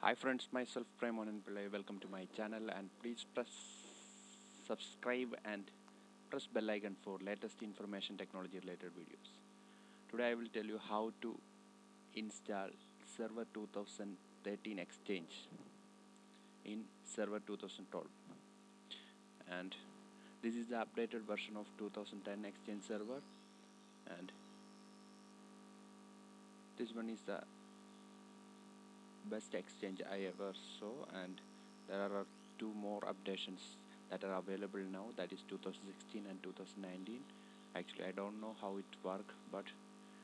Hi friends, myself Premon and Pillai. Welcome to my channel and please press subscribe and press bell icon for latest information technology related videos. Today I will tell you how to install Server 2013 Exchange in Server 2012, and this is the updated version of 2010 Exchange Server, and this one is the best exchange I ever saw, and there are two more updations that are available now, that is 2016 and 2019. Actually I don't know how it works, but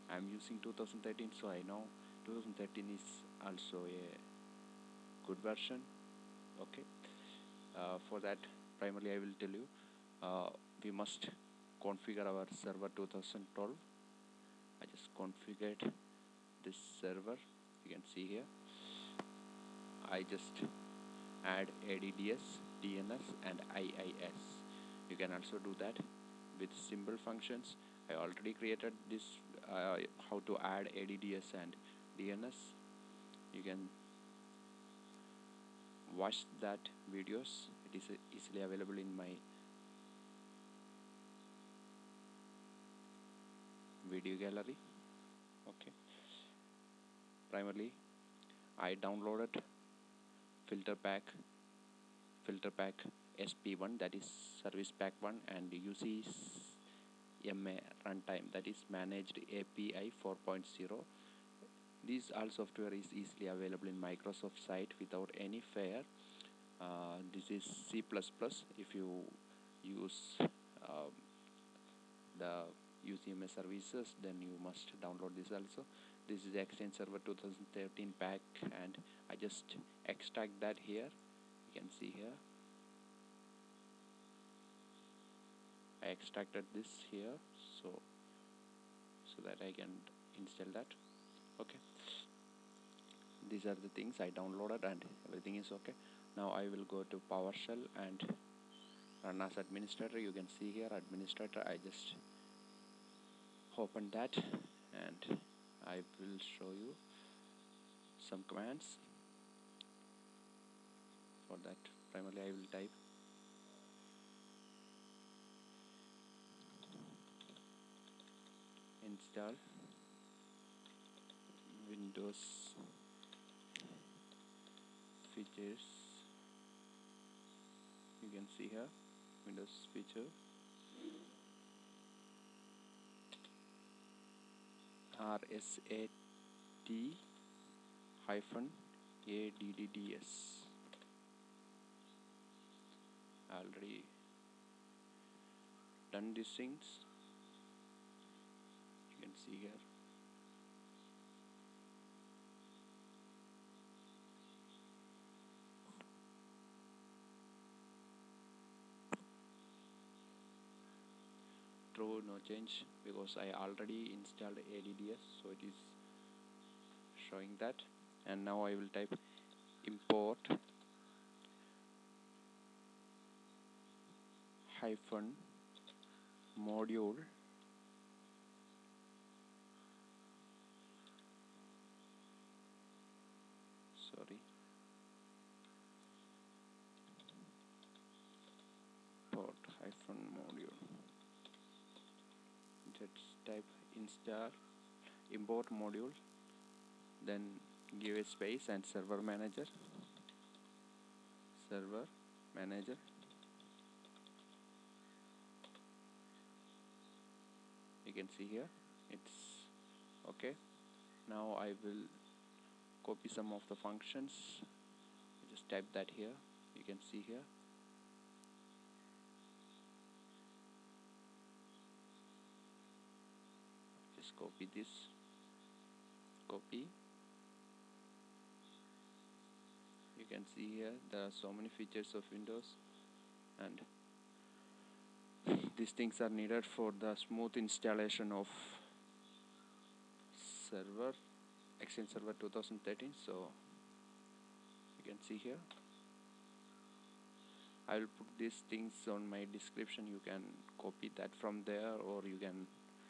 I'm using 2013, so I know 2013 is also a good version. Okay, for that primarily I will tell you we must configure our server 2012. I just configured this server, you can see here. I just add ADDS, DNS and IIS. You can also do that with simple functions. I already created this how to add ADDS and DNS. You can watch that videos. It is easily available in my video gallery. Okay, primarily I downloaded filter pack SP1, that is service pack 1, and UCMA runtime, that is managed API 4.0. This all software is easily available in Microsoft site without any fare. This is C++. If you use the UCMA services, then you must download this also. This is Exchange Server 2013 pack, and I just extract that here. You can see here I extracted this here, so that I can install that. Okay, these are the things I downloaded and everything is okay. Now I will go to PowerShell and run as administrator. You can see here administrator. I just open that and I will show you some commands. For that primarily I will type install Windows features. You can see here Windows feature RSAT-Adds. Already done these things. You can see here. True, no change, because I already installed ADDS, so it is showing that. And now I will type import hyphen module import hyphen module. Let's type install import module, then give a space and server manager. You can see here it's okay. Now I will copy some of the functions. Just type that here. You can see here. Just copy this. Copy. You can see here there are so many features of Windows, and these things are needed for the smooth installation of server Exchange Server 2013. So you can see here I will put these things on my description. You can copy that from there, or you can,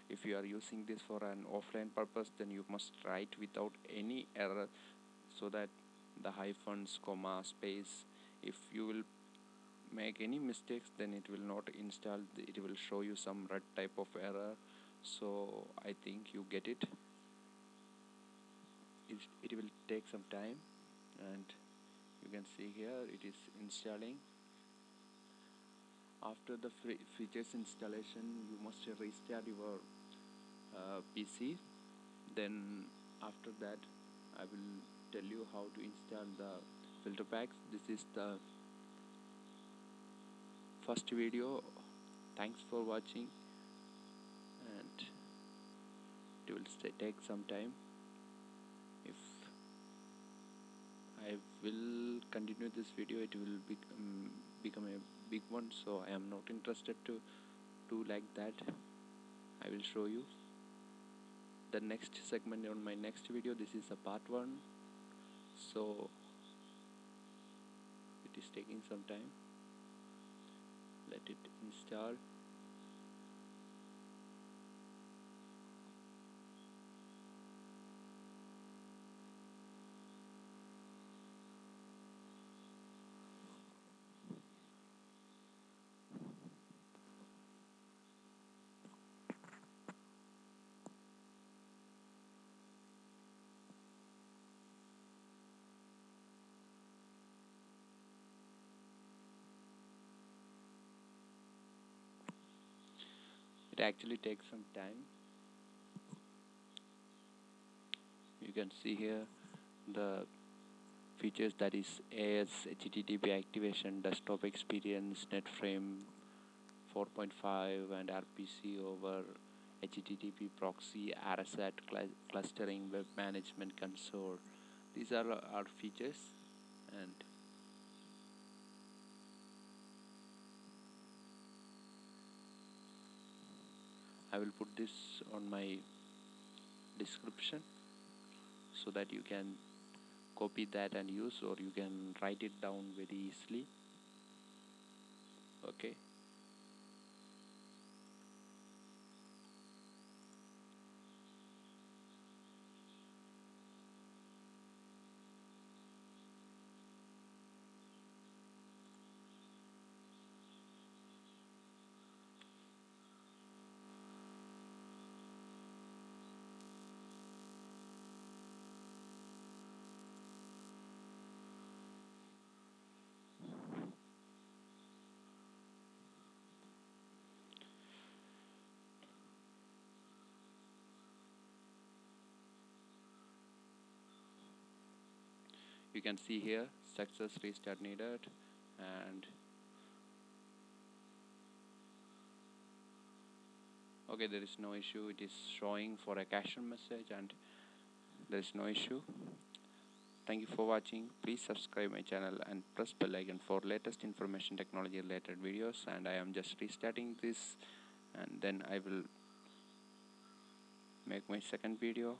if you are using this for an offline purpose, then you must write without any error, so that the hyphens, comma, space. If you will make any mistakes, then it will not install, it will show you some red type of error. So I think you get it. It will take some time, and you can see here it is installing. After the features installation, you must restart your PC. Then after that, I will tell you how to install the filter packs. This is the first video. Thanks for watching, and it will take some time. If I will continue this video, it will become a big one, so I am not interested to do like that. I will show you the next segment on my next video. This is a part 1, so it is taking some time. Let it install. It actually takes some time. You can see here the features, that is AS, HTTP activation, desktop experience, NetFrame 4.5 and RPC over HTTP-proxy, RSAT-Clustering, Web-Management-Console. These are our features, and I will put this on my description so that you can copy that and use, or you can write it down very easily. Okay. You can see here success restart needed, and okay, there is no issue. It is showing for a cache message, and there is no issue. Thank you for watching. Please subscribe my channel and press bell icon for latest information technology related videos. And I am just restarting this, and then I will make my second video.